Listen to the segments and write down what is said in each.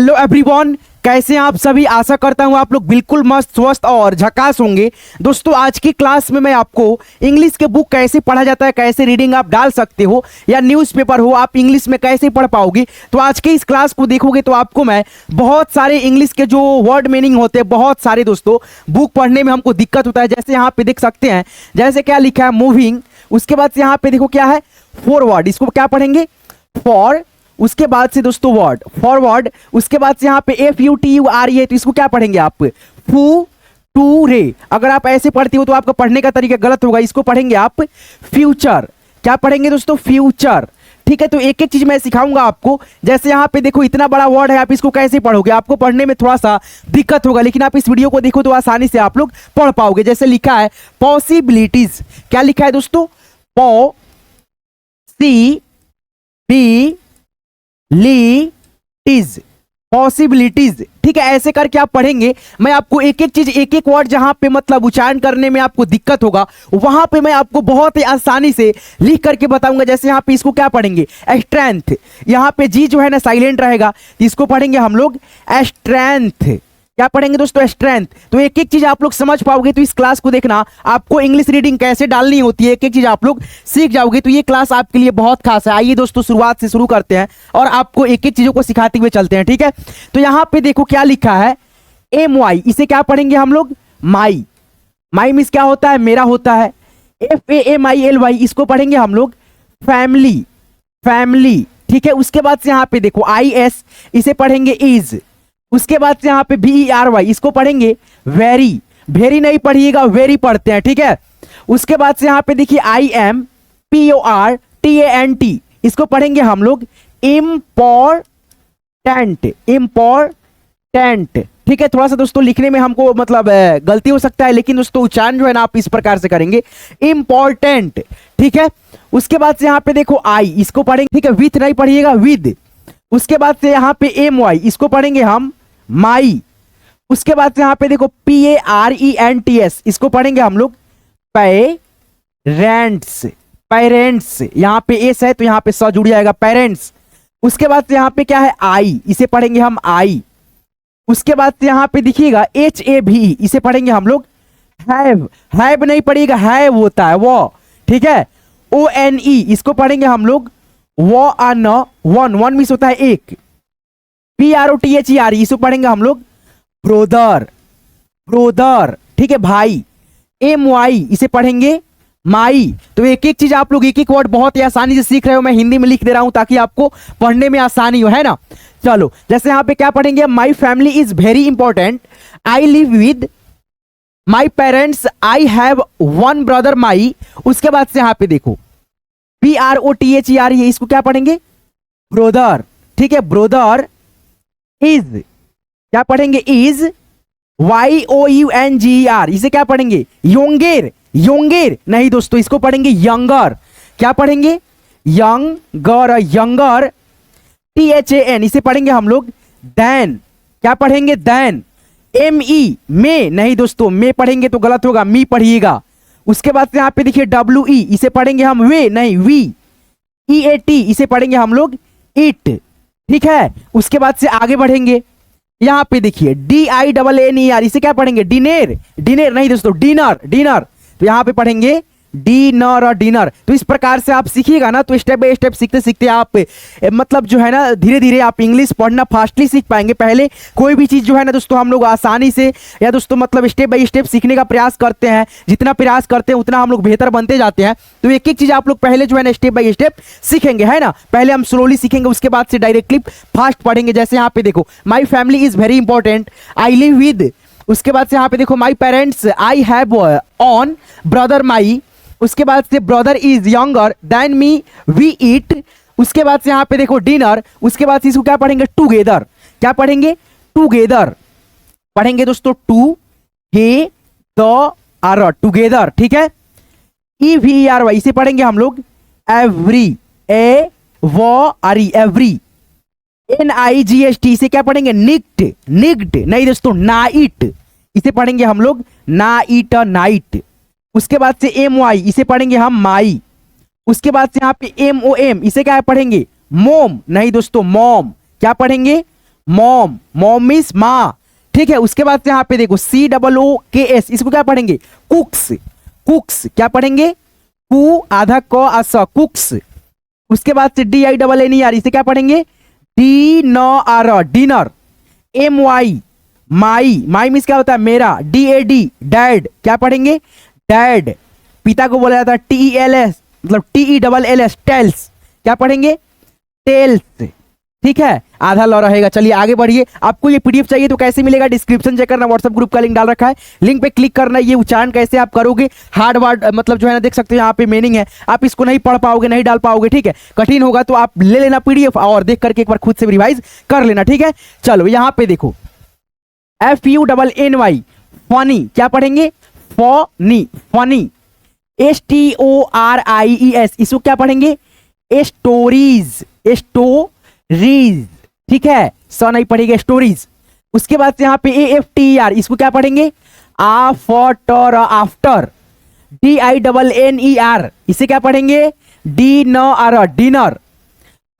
Hello everyone, कैसे हैं आप सभी। आशा करता हूं आप लोग बिल्कुल मस्त स्वस्थ और झकास होंगे। दोस्तों आज की क्लास में मैं आपको इंग्लिश के बुक कैसे पढ़ा जाता है, कैसे रीडिंग आप डाल सकते हो या न्यूज़पेपर हो आप इंग्लिश में कैसे पढ़ पाओगे। तो आज के इस क्लास को देखोगे तो आपको मैं बहुत सारे इंग्लिश के जो वर्ड मीनिंग होते हैं, बहुत सारे दोस्तों बुक पढ़ने में हमको दिक्कत होता है। जैसे यहाँ पे देख सकते हैं, जैसे क्या लिखा है मूविंग, उसके बाद से यहाँ पे देखो क्या है फॉरवर्ड, इसको क्या पढ़ेंगे फॉर, उसके बाद से दोस्तों वर्ड फॉरवर्ड, उसके बाद से यहाँ पे FUTURE, तो इसको क्या पढ़ेंगे आप फू टू रे। अगर आप ऐसे पढ़ते हो तो आपका पढ़ने का तरीका गलत होगा, इसको पढ़ेंगे आप फ्यूचर। क्या पढ़ेंगे दोस्तों फ्यूचर, ठीक है। तो एक एक चीज मैं सिखाऊंगा आपको। जैसे यहाँ पे देखो इतना बड़ा वर्ड है, आप इसको कैसे पढ़ोगे, आपको पढ़ने में थोड़ा सा दिक्कत होगा, लेकिन आप इस वीडियो को देखो तो आसानी से आप लोग पढ़ पाओगे। जैसे लिखा है पॉसिबिलिटीज, क्या लिखा है दोस्तों पॉसिबिलिटीज, पॉसिबिलिटीज, ठीक है। ऐसे करके आप पढ़ेंगे। मैं आपको एक एक चीज, एक एक वर्ड जहां पे मतलब उच्चारण करने में आपको दिक्कत होगा वहां पे मैं आपको बहुत ही आसानी से लिख करके बताऊंगा। जैसे यहाँ पे इसको क्या पढ़ेंगे स्ट्रेंथ, यहाँ पे जी जो है ना साइलेंट रहेगा, इसको पढ़ेंगे हम लोग स्ट्रेंथ। क्या पढ़ेंगे दोस्तों स्ट्रेंथ। तो एक एक चीज आप लोग समझ पाओगे। तो इस क्लास को देखना, आपको इंग्लिश रीडिंग कैसे डालनी होती है एक एक चीज आप लोग सीख जाओगे। तो ये क्लास आपके लिए बहुत खास है। आइए दोस्तों शुरुआत से शुरू करते हैं और आपको एक एक चीजों को सिखाते हुए चलते हैं, ठीक है। तो यहाँ पे देखो क्या लिखा है MY, इसे क्या पढ़ेंगे हम लोग माई। माई मीन्स क्या होता है मेरा होता है। FAMILY, इसको पढ़ेंगे हम लोग फैमिली, फैमिली, ठीक है। उसके बाद से यहाँ पे देखो IS, इसे पढ़ेंगे इज। उसके बाद से यहाँ पे VERY, इसको पढ़ेंगे वेरी, वेरी नहीं पढ़िएगा वेरी पढ़ते हैं, ठीक है। उसके बाद से यहाँ पे देखिए IMPORTANT, इसको पढ़ेंगे हम लोग इम्पोर्टेंट, इम्पोर्टेंट, ठीक है। थोड़ा सा दोस्तों लिखने में हमको मतलब गलती हो सकता है, लेकिन दोस्तों उच्चारण जो है ना आप इस प्रकार से करेंगे इम्पोर्टेंट, ठीक है। उसके बाद से यहाँ पे देखो आई, इसको पढ़ेंगे, ठीक है, विथ नहीं पढ़िएगा विद। उसके बाद से यहाँ पे MY, इसको पढ़ेंगे हम माई। उसके बाद से यहाँ पे देखो PARENTS, इसको पढ़ेंगे हम लोग पेरेंट्स, पेरेंट्स, यहाँ पे एस है तो यहाँ पे स जुड़ जाएगा पेरेंट्स। उसके बाद से यहाँ पे क्या है आई, इसे पढ़ेंगे हम आई। उसके बाद से यहाँ पे देखिएगा HAVE, इसे पढ़ेंगे हम लोग हैव, हैव नहीं पढ़िएगा हैव होता है वो, ठीक है। ONE, इसको पढ़ेंगे हम लोग वन, वन मीन्स होता है एक। PROTHERE, इसको पढ़ेंगे हम लोग ब्रोदर, ब्रोदर, ठीक है भाई। MY, इसे पढ़ेंगे माई। तो एक एक चीज आप लोग एक एक वर्ड बहुत ही आसानी से सीख रहे हो। मैं हिंदी में लिख दे रहा हूं ताकि आपको पढ़ने में आसानी हो, है ना। चलो जैसे यहाँ पे क्या पढ़ेंगे, माई family is very important, I live with my parents, I have one brother my. उसके बाद से यहाँ पे देखो PROTHERE, इसको क्या पढ़ेंगे ब्रोदर, ठीक है। ब्रोदर इज, क्या पढ़ेंगे इज YOUNGER, इसे क्या पढ़ेंगे योंगेर, योंगेर नहीं दोस्तों, इसको पढ़ेंगे यंगर। क्या पढ़ेंगे यंगर, यंगर। THAN, इसे पढ़ेंगे हम लोग देन। क्या पढ़ेंगे देन। ME, में नहीं दोस्तों, में पढ़ेंगे तो गलत होगा, मी पढ़िएगा। उसके बाद से यहाँ पे देखिए WE, इसे पढ़ेंगे हम वे नहीं वी। EAT, इसे पढ़ेंगे हम लोग इट, ठीक है। उसके बाद से आगे बढ़ेंगे, यहाँ पे देखिए DINNER, इसे क्या पढ़ेंगे डिनर, डिनर नहीं दोस्तों डिनर, डिनर। तो यहाँ पे पढ़ेंगे डिनर और डिनर। तो इस प्रकार से आप सीखिएगा ना, तो स्टेप बाय स्टेप सीखते सीखते आप मतलब जो है ना धीरे धीरे आप इंग्लिश पढ़ना फास्टली सीख पाएंगे। पहले कोई भी चीज़ जो है ना दोस्तों हम लोग आसानी से या दोस्तों मतलब स्टेप बाय स्टेप सीखने का प्रयास करते हैं। जितना प्रयास करते हैं उतना हम लोग बेहतर बनते जाते हैं। तो एक एक चीज़ आप लोग पहले जो है ना स्टेप बाय स्टेप सीखेंगे, है ना। पहले हम स्लोली सीखेंगे, उसके बाद से डायरेक्टली फास्ट पढ़ेंगे। जैसे यहाँ पे देखो my family is very important, I live with. उसके बाद से यहाँ पे देखो my parents, I have on brother my. उसके बाद से brother is younger than me, we eat. उसके बाद से यहाँ पे देखो डिनर। उसके बाद से इसको क्या पढ़ेंगे टुगेदर। क्या पढ़ेंगे टुगेदर, पढ़ेंगे दोस्तों टुगेदर, टुगेदर, ठीक है। EVERY, इसे पढ़ेंगे हम लोग एवरी, एवरी। NIGHT, इसे क्या पढ़ेंगे निक्ट, निक्ट नहीं दोस्तों नाइट, इसे पढ़ेंगे हम लोग नाइट, नाइट। उसके बाद से MY, इसे पढ़ेंगे हम माई। उसके बाद से यहाँ पे MOM, इसे क्या पढ़ेंगे मोम नहीं दोस्तों मॉम। क्या पढ़ेंगे मॉम, मॉम मीन्स माँ, ठीक है। उसके बाद से यहाँ पे देखो COOKS, इसको क्या पढ़ेंगे? कुक्स, कुक्स क्या पढ़ेंगे? कु आधा क अस, कुक्स। उसके बाद से DINNER, इसे क्या पढ़ेंगे? Dinner, dinner. MY, my, my means क्या होता है? मेरा। DAD, डैड, क्या पढ़ेंगे? डैड। पिता को बोला जाता है TELS, मतलब TELLS, टेल्स, क्या पढ़ेंगे? टेल्स, ठीक है। आधा लॉ रहेगा। चलिए आगे बढ़िए। आपको ये PDF चाहिए तो कैसे मिलेगा? डिस्क्रिप्शन चेक करना, व्हाट्सएप ग्रुप का लिंक डाल रखा है, लिंक पे क्लिक करना। ये उच्चारण कैसे आप करोगे, हार्ड वर्ड मतलब जो है ना, देख सकते हो यहाँ पे मीनिंग है, आप इसको नहीं पढ़ पाओगे, नहीं डाल पाओगे, ठीक है। कठिन होगा तो आप ले लेना PDF और देख करके एक बार खुद से रिवाइज कर लेना, ठीक है। चलो यहाँ पे देखो FUNNY, फनी, क्या पढ़ेंगे? Funny, funny. STORIES, इसको क्या पढ़ेंगे? स्टोरीज, स्टोरीज, ठीक है। स नहीं पढ़ेगा, स्टोरीज। उसके बाद से यहाँ पे AFTER, इसको क्या पढ़ेंगे? After, after. DINNER, इसे क्या पढ़ेंगे? Dinner, dinner.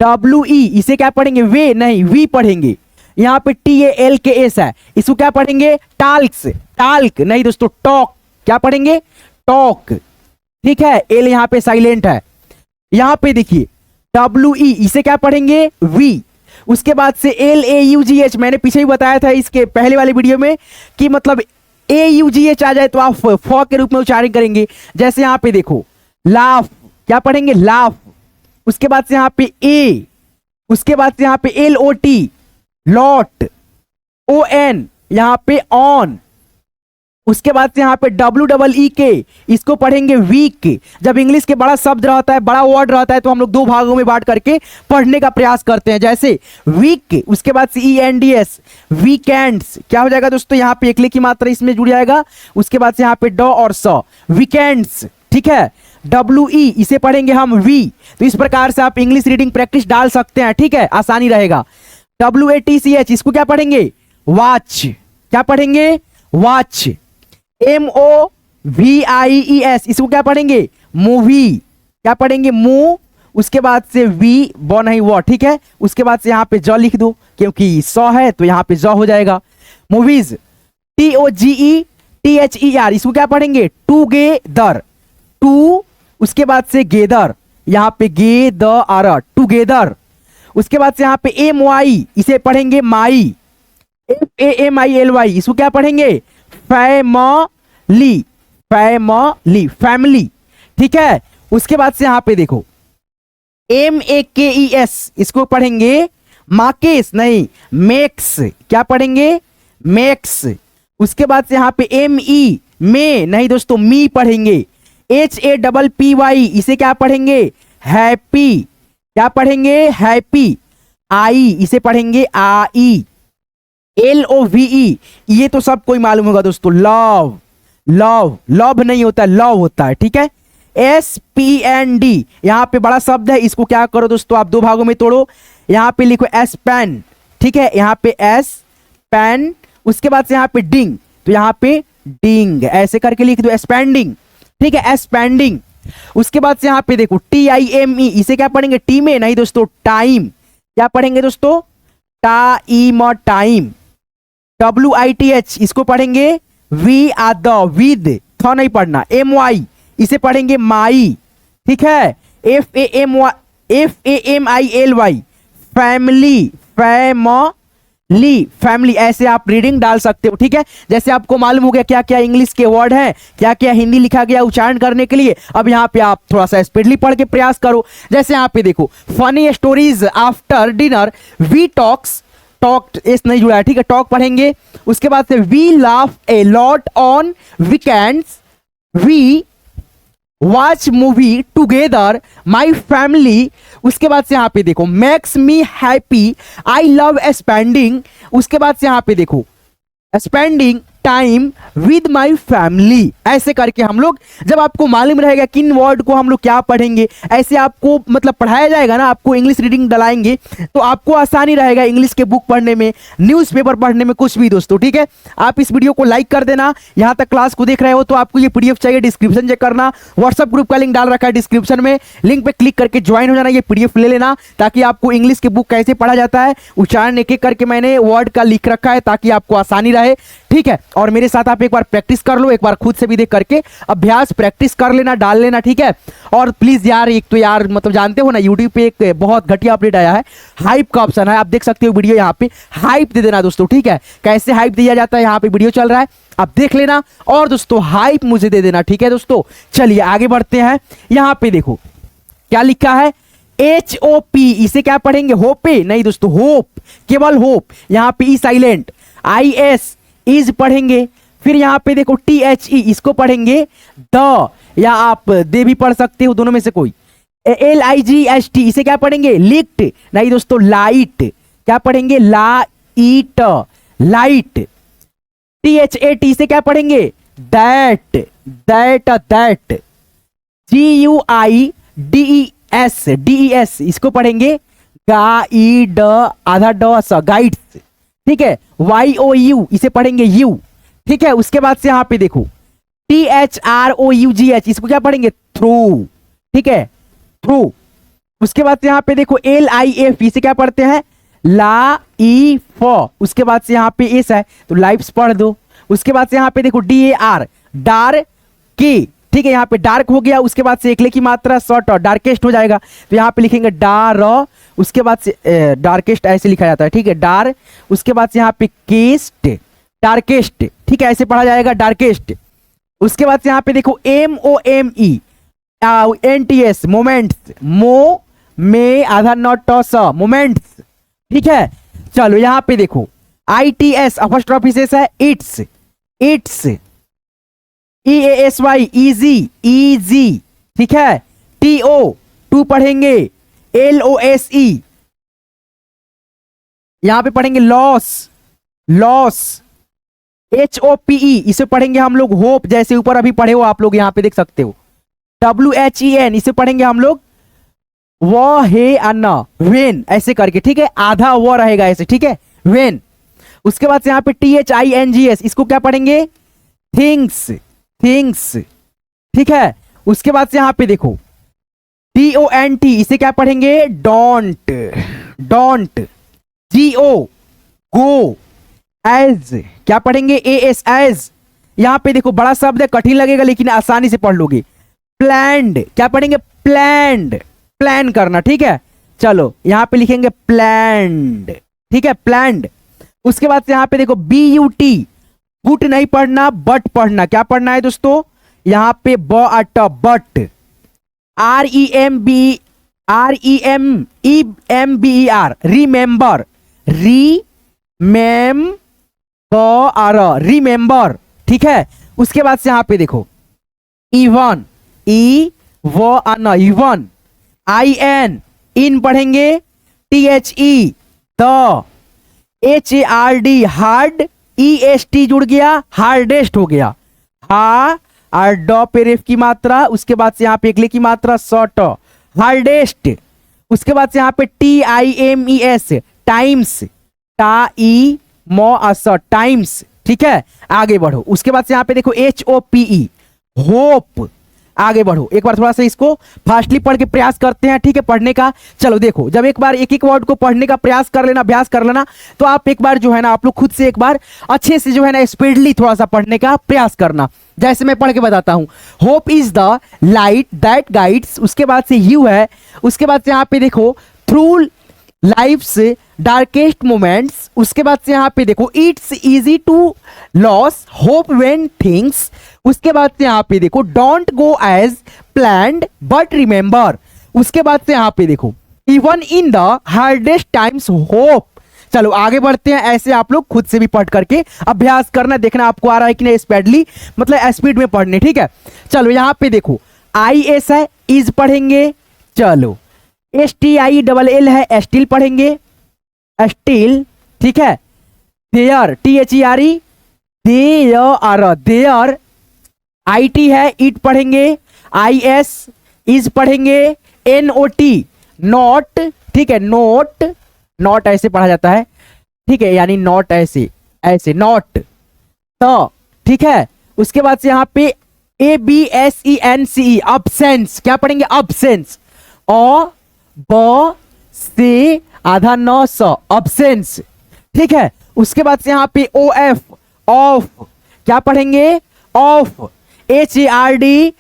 WE, इसे क्या पढ़ेंगे? वे नहीं, वी पढ़ेंगे। यहाँ पे TALKS है, इसको क्या पढ़ेंगे? टाल्क्स, टाल्क नहीं दोस्तों, टॉक, क्या पढ़ेंगे? टॉक, ठीक है। एल यहाँ पे साइलेंट है। यहाँ पे देखिए WE, इसे क्या पढ़ेंगे? वी। उसके बाद से LAUGH, मैंने पीछे ही बताया था इसके पहले वाले वीडियो में कि मतलब AUGH आ जाए तो आप फ के रूप में उच्चारण करेंगे। जैसे यहाँ पे देखो लाफ, क्या पढ़ेंगे? लाफ। उसके बाद से यहाँ पे A, उसके बाद से यहाँ पे LOT, लॉट। ON, यहाँ पे ऑन। उसके बाद से यहाँ पे WEEK, इसको पढ़ेंगे वीक। जब इंग्लिश के बड़ा शब्द रहता है, बड़ा वर्ड रहता है, तो हम लोग दो भागों में बांट करके पढ़ने का प्रयास करते हैं। जैसे वीक, उसके बाद से ENDS, वीकेंड्स, क्या हो जाएगा दोस्तों? यहाँ पे एकले की मात्रा इसमें जुड़ जाएगा। उसके बाद से यहाँ पे ड और स, वीकेंड्स, ठीक है। WE, इसे पढ़ेंगे हम वी। तो इस प्रकार से आप इंग्लिश रीडिंग प्रैक्टिस डाल सकते हैं, ठीक है, आसानी रहेगा। WATCH, इसको क्या पढ़ेंगे? वॉच, क्या पढ़ेंगे? वॉच। MOVIES, इसको क्या पढ़ेंगे? मूवी, क्या पढ़ेंगे? मू। उसके बाद से वी, ब नहीं वो, ठीक है। उसके बाद से यहाँ पे ज लिख दो, क्योंकि सौ है तो यहाँ पे ज हो जाएगा। मूवीज, TOGETHER, इसको क्या पढ़ेंगे? Together, to. उसके बाद से गेदर, यहाँ पे गे द आर, टूगेदर। उसके बाद से यहाँ पे MY, इसे पढ़ेंगे माई। FAMILY, इसको क्या पढ़ेंगे? फैमिली, फैमिली, फैमिली, ठीक है। उसके बाद से यहां पे देखो MAKES, इसको पढ़ेंगे माकेस नहीं, मेक्स, क्या पढ़ेंगे? मेक्स। उसके बाद से यहां पे ME, में नहीं दोस्तों, मी पढ़ेंगे। HAPPY, इसे क्या पढ़ेंगे? हैप्पी, क्या पढ़ेंगे? हैप्पी। आई, इसे पढ़ेंगे आई। LOVE, ये तो सब कोई मालूम होगा दोस्तों, लव, लव, लव नहीं होता, लव होता है, ठीक है। SPND, यहां पे बड़ा शब्द है, इसको क्या करो दोस्तों, आप दो भागों में तोड़ो। यहां पे लिखो एस पेन, ठीक है, यहां पे एस पेन। उसके बाद से यहां पे डिंग, तो यहां पे डिंग ऐसे करके लिख दो, एक्सपेंडिंग, ठीक है, एक्सपेंडिंग। उसके बाद से यहां पे देखो TIME, इसे क्या पढ़ेंगे? टी में नहीं दोस्तों, टाइम, क्या पढ़ेंगे दोस्तों? Time, time. WITH, इसको पढ़ेंगे वी आर द, विद, था नहीं पढ़ना। MY, इसे पढ़ेंगे माई, ठीक है। FAMILY, फैमिली, फैमिली, फैमिली, ऐसे आप रीडिंग डाल सकते हो, ठीक है। जैसे आपको मालूम हो गया क्या क्या इंग्लिश के वर्ड हैं, क्या क्या हिंदी लिखा गया उच्चारण करने के लिए। अब यहाँ पे आप थोड़ा सा स्पीडली पढ़ के प्रयास करो। जैसे यहाँ पे देखो funny stories after dinner, we talks, talk इस नहीं जुड़ा है, ठीक है, टॉक पढ़ेंगे। उसके बाद से we laugh a lot on weekends, we watch movie together, my family. उसके बाद से यहाँ पे देखो makes me happy, I love spending. उसके बाद से यहाँ पे देखो spending time with my family. ऐसे करके हम लोग, जब आपको मालूम रहेगा किन वर्ड को हम लोग क्या पढ़ेंगे, ऐसे आपको मतलब पढ़ाया जाएगा ना, आपको इंग्लिश रीडिंग डलाएंगे तो आपको आसानी रहेगा इंग्लिश के बुक पढ़ने में, न्यूज़पेपर पढ़ने में, कुछ भी दोस्तों। ठीक है, आप इस वीडियो को लाइक कर देना। यहाँ तक क्लास को देख रहे हो तो आपको ये पीडीएफ चाहिए, डिस्क्रिप्शन चेक करना, व्हाट्सएप ग्रुप का लिंक डाल रखा है डिस्क्रिप्शन में, लिंक पे क्लिक करके ज्वाइन हो जाना, ये पीडीएफ ले लेना, ताकि आपको इंग्लिश के बुक कैसे पढ़ा जाता है, उच्चारण एक एक करके मैंने वर्ड का लिख रखा है ताकि आपको आसानी रहे। ठीक है, और मेरे साथ आप एक बार प्रैक्टिस कर लो, एक बार खुद से भी देख करके अभ्यास प्रैक्टिस कर लेना, डाल लेना। ठीक है, और प्लीज यार, एक तो यार मतलब जानते हो ना, यूट्यूब पे एक बहुत घटिया अपडेट आया है, हाइप का ऑप्शन है, आप देख सकते हो वीडियो, यहाँ पे हाइप दे देना दोस्तों। ठीक है, कैसे हाइप दिया जाता है, यहाँ पे वीडियो चल रहा है, आप देख लेना, और दोस्तों हाइप मुझे दे देना। ठीक है दोस्तों, चलिए आगे बढ़ते हैं। यहाँ पे देखो क्या लिखा है, HOP, इसे क्या पढ़ेंगे, होपे नहीं दोस्तों, होप, केवल होप, यहाँ पे ई साइलेंट, IS इज पढ़ेंगे, फिर यहाँ पे देखो THE, इसको पढ़ेंगे द, या आप दे भी पढ़ सकते हो, दोनों में से कोई। LIGHT, इसे क्या पढ़ेंगे, लिक्ट नहीं दोस्तों, लाइट, क्या पढ़ेंगे, लाइट, लाइट। THAT, इसे क्या पढ़ेंगे, दैट, दैट, दैट। GUIDES, इसको पढ़ेंगे गाइड, आधा ड स, गाइड्स। ठीक है, YOU, इसे पढ़ेंगे यू। ठीक है, उसके बाद से यहाँ पे देखो THROUGH, इसको क्या पढ़ेंगे, थ्रू। ठीक है, थ्रू। उसके बाद से यहाँ पे देखो LIF, इसे क्या पढ़ते हैं, लाइफ। उसके बाद से यहाँ पे एस है तो लाइफ्स पढ़ दो। उसके बाद से यहाँ पे देखो DAR, डार्क की। ठीक है, यहाँ पे डार्क हो गया, उसके बाद से एकले की मात्रा शॉर्ट, डार्केस्ट हो जाएगा, तो यहाँ पे लिखेंगे डार, उसके बाद से डार्केस्ट ऐसे लिखा जाता है। ठीक है, डार, उसके बाद से यहाँ पे केस्ट, डार्केस्ट। ठीक है, ऐसे पढ़ा जाएगा, डार्केस्ट। उसके बाद से यहाँ पे देखो MOMENTS, मोमेंट्स, मो में आधा नॉट स, मोमेंट्स। ठीक है, चलो यहाँ पे देखो ITS, अपॉस्ट्रोफी से है, it's, it's. EASY, easy, easy. ठीक है, TO, टू पढ़ेंगे, LOSE, यहां पे पढ़ेंगे लॉस, लॉस। HOPE, इसे पढ़ेंगे हम लोग होप, जैसे ऊपर अभी पढ़े हो आप लोग, यहां पे देख सकते हो। WHEN, इसे पढ़ेंगे हम लोग वो है अन्ना, वेन, ऐसे करके। ठीक है, आधा वो रहेगा ऐसे। ठीक है, वेन। उसके बाद से यहाँ पे THINGS, इसको क्या पढ़ेंगे, थिंग्स, थिंग्स। ठीक है, उसके बाद से यहाँ पे देखो DONT, इसे क्या पढ़ेंगे, don't, don't. GO, go. As, क्या पढ़ेंगे, AS, एज। यहाँ पे देखो बड़ा शब्द है, कठिन लगेगा लेकिन आसानी से पढ़ लोगे। प्लैंड, क्या पढ़ेंगे, प्लैंड, प्लान करना। ठीक है, चलो यहाँ पे लिखेंगे प्लैंड। ठीक है, प्लैंड। उसके बाद से यहाँ पे देखो BUT, गुट नहीं पढ़ना, बट पढ़ना। क्या पढ़ना है दोस्तों, यहाँ पे but, but. REMEMBER, remember, remember. ठीक है, उसके बाद से यहाँ पे देखो इवन, इवन। IN, इन पढ़ेंगे। THE, the. HARD, hard. EST जुड़ गया, हार्डेस्ट हो गया, हा, और ड पे रेफ की मात्रा, उसके बाद से यहाँ पे एकले की मात्रा शॉर्ट, हार्डेस्ट। उसके बाद से यहाँ पे TIMES, टाइम्स, टाइम्स। ठीक है, आगे बढ़ो। उसके बाद से यहाँ पे देखो HOPE, होप। आगे बढ़ो, एक बार थोड़ा सा इसको फास्टली पढ़ के प्रयास करते हैं। ठीक है, पढ़ने का। चलो देखो, जब एक बार एक एक वर्ड को पढ़ने का प्रयास कर लेना, अभ्यास कर लेना, तो आप एक बार जो है ना, आप लोग खुद से एक बार अच्छे से जो है ना, स्पीडली थोड़ा सा पढ़ने का प्रयास करना। जैसे मैं पढ़ के बताता हूं, hope is the light that guides. उसके बाद से यू है, उसके बाद से यहाँ पे देखो थ्रू लाइफ्स डार्केस्ट मोमेंट्स। उसके बाद से यहाँ पे देखो it's easy to lose hope when things. उसके बाद से यहाँ पे देखो don't go as planned but remember. उसके बाद से यहाँ पे देखो even in the hardest times hope. चलो आगे बढ़ते हैं। ऐसे आप लोग खुद से भी पढ़ करके अभ्यास करना, देखना आपको आ रहा है कि नहीं स्पीडली, मतलब स्पीड में पढ़ने। ठीक है, चलो यहाँ पे देखो IS है, इज पढ़ेंगे। चलो STILL है, स्टील पढ़ेंगे, स्टील। ठीक है, there THERE, there, there, IT है, इट पढ़ेंगे, IS, इज पढ़ेंगे, NOT, नॉट, ठीक है, नोट, नॉट ऐसे पढ़ा जाता है, ठीक है, यानी नॉट ऐसे, ऐसे नॉट, तो ठीक है। उसके बाद से यहाँ पे ABSENCE, अब्सेंस, क्या पढ़ेंगे, अब्सेंस, ब से आधा न स, अब्सेंस, ठीक है। उसके बाद से यहाँ पे OF, ऑफ, क्या पढ़ेंगे, ऑफ, HARDSHIP,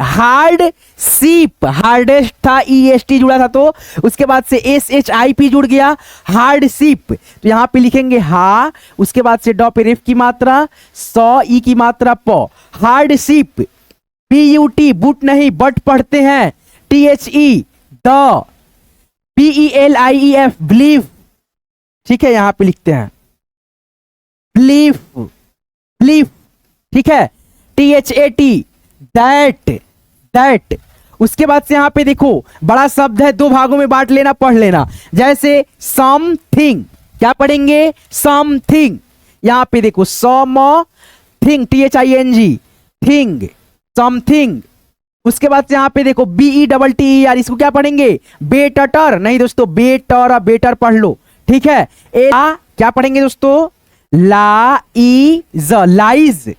हार्ड सीप, हार्डेस्ट था, EST जुड़ा था तो उसके बाद से SHIP जुड़ गया, हार्ड सीप, तो यहाँ पे लिखेंगे हा, उसके बाद से ड पे रेफ की मात्रा, स ई की मात्रा प, हार्ड सीप, BUT, बुट नहीं बट पढ़ते हैं, THE, द, BELIEF, बिलीव, ठीक है, यहां पे लिखते हैं बिलीफ, बिलीफ, ठीक है, THAT, दैट, दैट। उसके बाद से यहां पे देखो बड़ा शब्द है, दो भागों में बांट लेना, पढ़ लेना, जैसे समथिंग, क्या पढ़ेंगे, समथिंग, यहां पे देखो सम थिंग, THING, थिंग, समथिंग। उसके बाद से यहां पे देखो BETTER, इसको क्या पढ़ेंगे, बेटर, नहीं दोस्तों, बेटर, बेटर पढ़ लो, ठीक है। क्या पढ़ेंगे दोस्तों, लाइज, लाइज,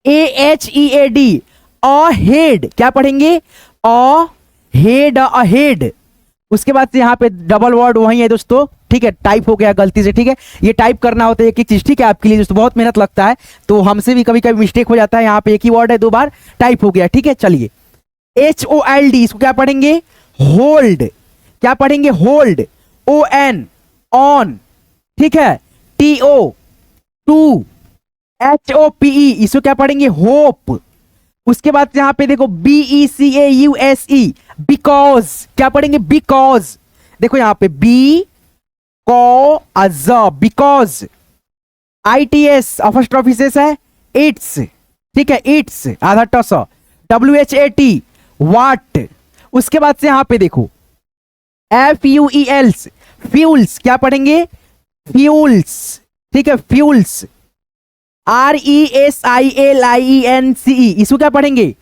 AHEAD, अहेड, क्या पढ़ेंगे, अहेड, अहेड। उसके बाद से यहाँ पे डबल वर्ड वही है दोस्तों, ठीक है, टाइप हो गया गलती से, ठीक है, ये टाइप करना होता है एक एक चीज, ठीक है, आपके लिए दोस्तों बहुत मेहनत लगता है, तो हमसे भी कभी कभी मिस्टेक हो जाता है, यहाँ पे एक ही वर्ड है, दो बार टाइप हो गया, ठीक है। चलिए HOLD, इसको क्या पढ़ेंगे, होल्ड, क्या पढ़ेंगे, होल्ड, ON, ऑन, ठीक है, TO, टू, HOPE, इसको क्या पढ़ेंगे, होप। उसके बाद यहां पे देखो BECAUSE, बिकॉज, क्या पढ़ेंगे, बिकॉज, देखो यहां पे बिकॉज, बिकॉज, ITS अपॉस्ट्रोफी है, इट्स, ठीक है, इट्स, आधा टस, WHAT, वाट। उसके बाद से यहां पे देखो FUELS, फ्यूल्स, क्या पढ़ेंगे, फ्यूल्स, ठीक है, फ्यूल्स, RESILIENCE, इसको क्या पढ़ेंगे,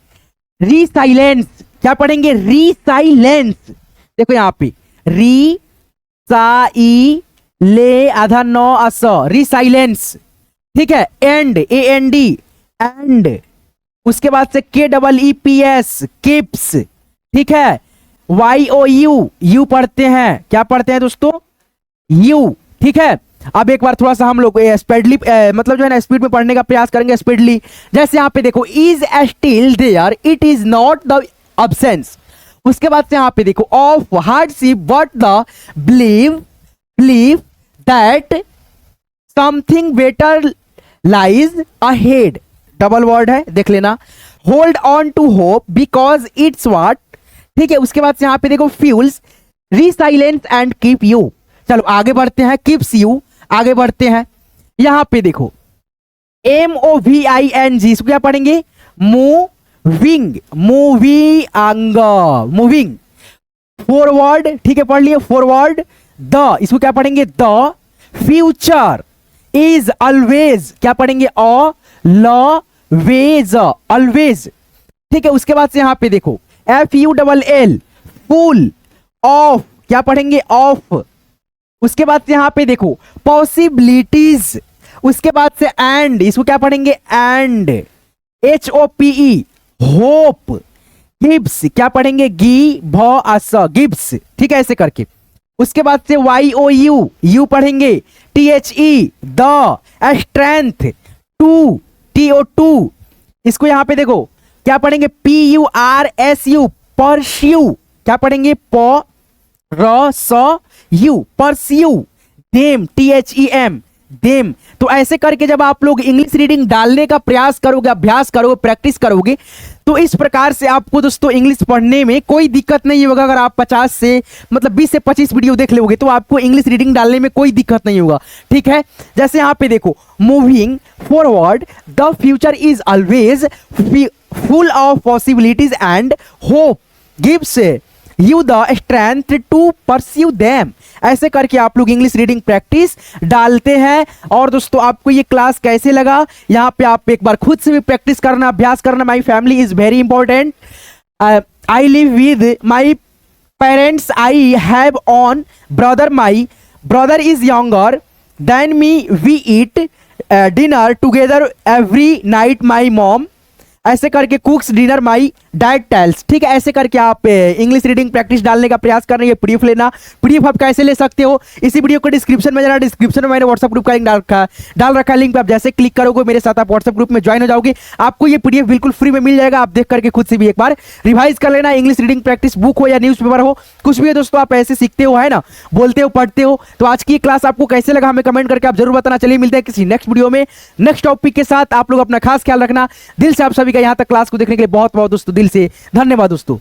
रीसाइलेंस, क्या पढ़ेंगे, रीसाइलेंस, देखो यहां पे री साई ले आधा नौ अस, रीसाइलेंस, ठीक है, एंड, AND, एंड। उसके बाद से KEEPS, किप्स, ठीक है, YOU, यू पढ़ते हैं, क्या पढ़ते हैं दोस्तों, यू, ठीक है। अब एक बार थोड़ा सा हम लोग स्पीडली, मतलब जो है ना स्पीड में पढ़ने का प्रयास करेंगे, स्पीडली। जैसे यहाँ पे देखो is still there, it is not the absence. उसके बाद से यहाँ पे देखो of hardship but the believe, believe that something better lies ahead, double word है, देख लेना। Hold on to hope because it's what, ठीक है। उसके बाद से यहाँ पे देखो fuels, resilience and keep you. चलो आगे बढ़ते हैं, कीप्स यू, आगे बढ़ते हैं। यहां पे देखो MOVING, इसको क्या पढ़ेंगे, मूविंग, मूविंग, मूविंग, फॉरवर्ड, ठीक है, पढ़ लिए, फॉरवर्ड, द, इसको क्या पढ़ेंगे, द फ्यूचर इज ऑलवेज, क्या पढ़ेंगे, ऑलवेज, ऑलवेज, ठीक है। उसके बाद से यहां पे देखो FULL, फुल ऑफ, क्या पढ़ेंगे, ऑफ। उसके बाद से यहां पे देखो पॉसिबिलिटीज, उसके बाद से एंड, इसको क्या पढ़ेंगे, एंड, HOPE, होप, गिब्स, क्या पढ़ेंगे, गी भ अस, गिब्स, ठीक है, ऐसे करके। उसके बाद से YOU, यू पढ़ेंगे, THE, the, strength, to, TO2, इसको यहां पे देखो क्या पढ़ेंगे, PURSU, परस्यू, क्या पढ़ेंगे, प र स you, pursue, them, THEM, them. तो ऐसे करके जब आप लोग इंग्लिश रीडिंग डालने का प्रयास करोगे, अभ्यास करोगे, प्रैक्टिस करोगे, तो इस प्रकार से आपको दोस्तों इंग्लिश पढ़ने में कोई दिक्कत नहीं होगा। अगर आप 50 से मतलब 20 से 25 वीडियो देख लोगे तो आपको इंग्लिश रीडिंग डालने में कोई दिक्कत नहीं होगा, ठीक है। जैसे यहाँ पे देखो moving forward, the future is always full of possibilities and hope gives you the strength to pursue them, ऐसे करके आप लोग इंग्लिश रीडिंग प्रैक्टिस डालते हैं। और दोस्तों आपको ये क्लास कैसे लगा, यहाँ पे आप एक बार खुद से भी प्रैक्टिस करना, अभ्यास करना। My family is very important. I live with my parents, I have on brother, my brother is younger than me, we eat dinner together every night, my mom, ऐसे करके cooks dinner my dad tells. ठीक है, ऐसे करके आप English reading practice डालने का प्रयास कर रहे हैं। पीडीएफ लेना, पीडीएफ आप कैसे ले सकते हो, इसी वीडियो को डिस्क्रिप्शन में जाना, डिस्क्रिप्शन में मैंने व्हाट्सएप ग्रुप का लिंक डाल रखा है। लिंक पे आप जैसे क्लिक करोगे मेरे साथ आप व्हाट्सएप ग्रुप में ज्वाइन हो जाओगे, आपको ये पीडीएफ बिल्कुल फ्री में मिल जाएगा। आप देख करके खुद से भी एक बार रिवाइज कर लेना। इंग्लिश रीडिंग प्रैक्टिस बुक हो या न्यूज़पेपर हो, कुछ भी है दोस्तों, आप ऐसे सीखते हो, है ना, बोलते हो, पढ़ते हो। तो आज की क्लास आपको कैसे लगा हमें कमेंट करके आप जरूर बताना। चलिए मिलते हैं किसी नेक्स्ट वीडियो में नेक्स्ट टॉपिक के साथ। आप लोग अपना खास ख्याल रखना। दिल से आप सभी का यहाँ तक क्लास को देखने के लिए बहुत बहुत दोस्तों दिल से धन्यवाद दोस्तों।